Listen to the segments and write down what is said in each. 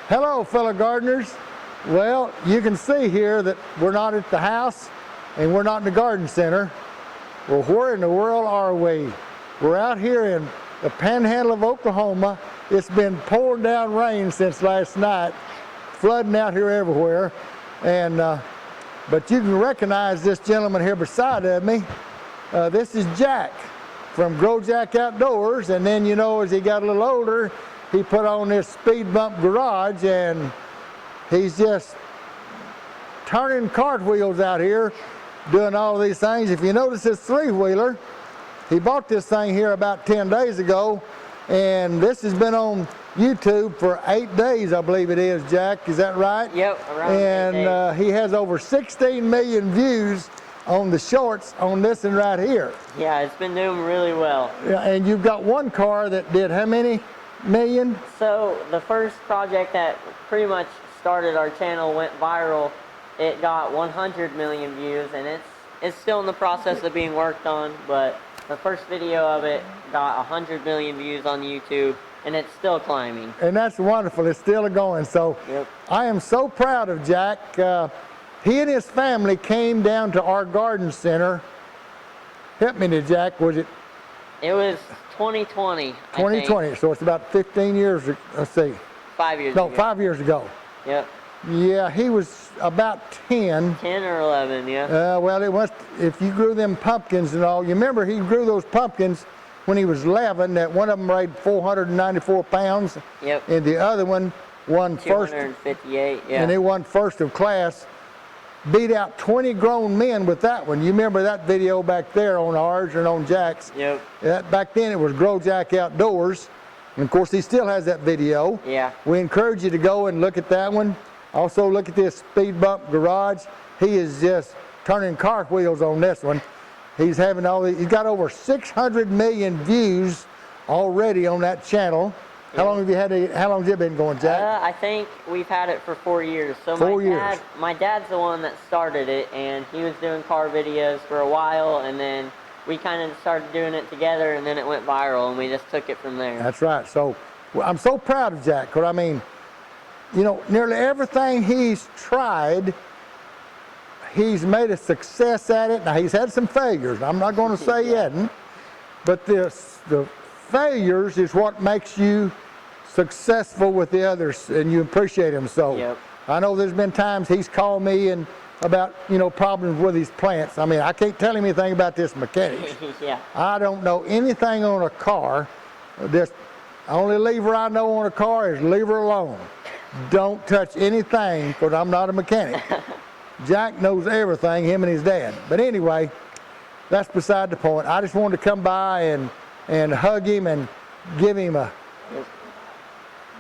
Hello, fellow gardeners. Well, you can see here that we're not at the house and we're not in the garden center. Well, where in the world are we? We're out here in the panhandle of Oklahoma. It's been pouring down rain since last night, flooding out here everywhere. And but you can recognize this gentleman here beside of me. This is Jack from Growjack Outdoors, and then, you know, as he got a little older, he put on this speed bump garage, and he's just turning cartwheels out here, doing all of these things. If you notice this three-wheeler, he bought this thing here about 10 days ago, and this has been on YouTube for 8 days, I believe it is, Jack. Is that right? Yep, around 8 days. And he has over 16 million views on the shorts on this one right here. Yeah, it's been doing really well. Yeah, and you've got one car that did how many million? So the first project that pretty much started our channel went viral. It got 100 million views, and it's still in the process of being worked on, but the first video of it got 100 million views on YouTube, and it's still climbing. And that's wonderful. It's still going. So yep. I am so proud of Jack. He and his family came down to our garden center. Help me there, Jack. Was it? It was 2020. 2020. So it's about 15 years. Let's see. 5 years ago. No, 5 years ago. Yep. Yeah, he was about 10. 10 or 11, yeah. Well, it was, if you grew them pumpkins and all, you remember he grew those pumpkins when he was 11, that one of them weighed 494 pounds. Yep. And the other one won first. 258, yeah. And he won first of class. Beat out 20 grown men with that one. You remember that video back there on ours and on Jack's? Yep. Back then it was Growjack Outdoors. And of course he still has that video. Yeah. We encourage you to go and look at that one. Also look at this speed bump garage. He is just turning cartwheels on this one. He's having he's got over 600 million views already on that channel. How long have you had it? How long has it been going, Jack? I think we've had it for 4 years. So 4 years. My dad's the one that started it, and he was doing car videos for a while, and then we kind of started doing it together, and then it went viral, and we just took it from there. That's right. So I'm so proud of Jack, because I mean, you know, nearly everything he's tried, he's made a success at it. Now, he's had some failures. I'm not going to say he hadn't, but the failures is what makes you successful with the others, and you appreciate them. So yep. I know there's been times he's called me and about, you know, problems with his plants. I mean, I can't tell him anything about this mechanics. Yeah. I don't know anything on a car. The only lever I know on a car is leave her alone. Don't touch anything, because I'm not a mechanic. Jack knows everything, him and his dad. But anyway, that's beside the point. I just wanted to come by and hug him and give him a...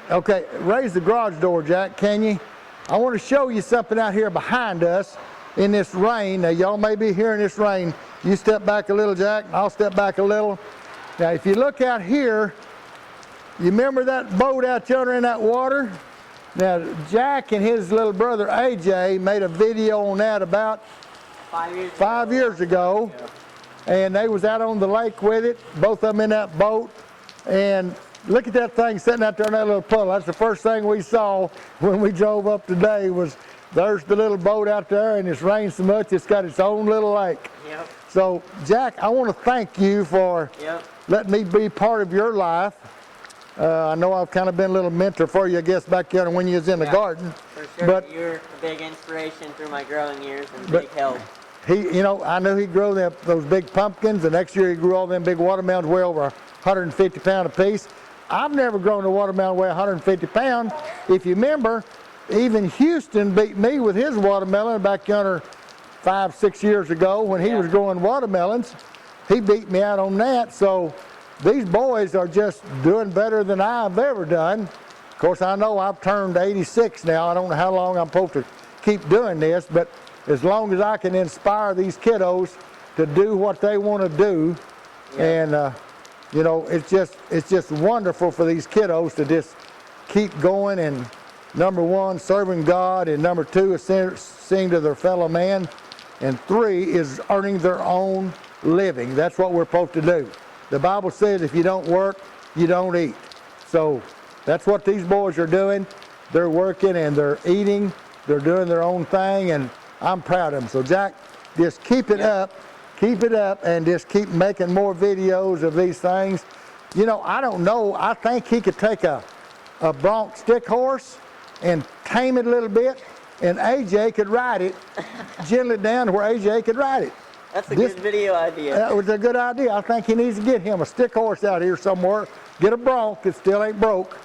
Okay, raise the garage door, Jack, can you? I want to show you something out here behind us in this rain. Now, y'all may be hearing this rain. You step back a little, Jack, and I'll step back a little. Now, if you look out here, you remember that boat out yonder in that water? Now, Jack and his little brother, AJ, made a video on that about 5 years ago. And they was out on the lake with it, both of them in that boat. And look at that thing sitting out there in that little puddle. That's the first thing we saw when we drove up today, was there's the little boat out there, and it's rained so much it's got its own little lake. Yep. So, Jack, I want to thank you for letting me be part of your life. I know I've kind of been a little mentor for you, I guess, back there when you was in the garden. For sure, but you're a big inspiration through my growing years and big help. You know, I knew he grew those big pumpkins. The next year he grew all them big watermelons weigh over 150 pounds a piece. I've never grown a watermelon weigh 150 pounds. If you remember, even Houston beat me with his watermelon back yonder 5, 6 years ago when he was growing watermelons. He beat me out on that. So these boys are just doing better than I've ever done. Of course, I know I've turned 86 now. I don't know how long I'm supposed to keep doing this, but as long as I can inspire these kiddos to do what they want to do, and you know, it's just wonderful for these kiddos to just keep going, and number one, serving God, and number two is seeing to their fellow man, and 3 is earning their own living. That's what we're supposed to do. The Bible says if you don't work, you don't eat. So that's what these boys are doing. they're working and they're eating, they're doing their own thing, and I'm proud of them. So Jack, just keep it up, and just keep making more videos of these things. You know, I don't know, I think he could take a bronc stick horse and tame it a little bit, and AJ could ride it, gentle it down to where AJ could ride it. That's a good video idea. That was a good idea. I think he needs to get him a stick horse out here somewhere, get a bronc that still ain't broke,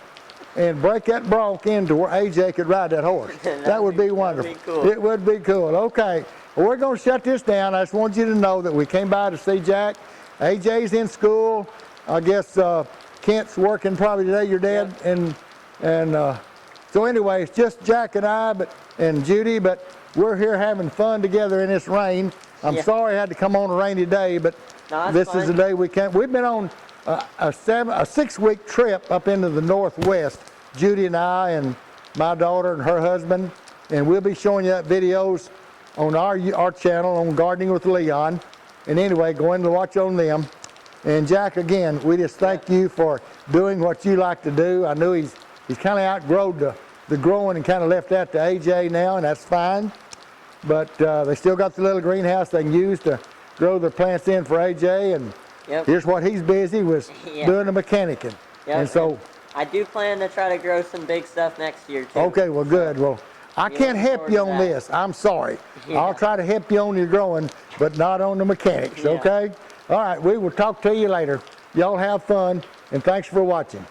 and break that bronc into where AJ could ride that horse. That would be wonderful. That'd be cool. It would be cool. Okay, well, we're going to shut this down. I just want you to know that we came by to see Jack. AJ's in school. I guess Kent's working probably today, your dad, Yep. and so anyway, it's just Jack and I, and Judy, but we're here having fun together in this rain. I'm sorry I had to come on a rainy day, but No, this fine. is the day we can. We've been on a 6-week trip up into the Northwest, Judy and I and my daughter and her husband, and we'll be showing you that videos on our channel on Gardening with Leon. And anyway, go in to watch on them. And Jack, again, we just thank you for doing what you like to do. I know he's kind of outgrown the growing and kind of left that to AJ now, and that's fine. But they still got the little greenhouse they can use to grow their plants in for AJ, and here's what he's busy with doing the mechanicking. And so I do plan to try to grow some big stuff next year too. okay, well, good. Well, I can't help you on this. I'm sorry. I'll try to help you on your growing, but not on the mechanics, okay? All right, we will talk to you later. Y'all have fun, and thanks for watching.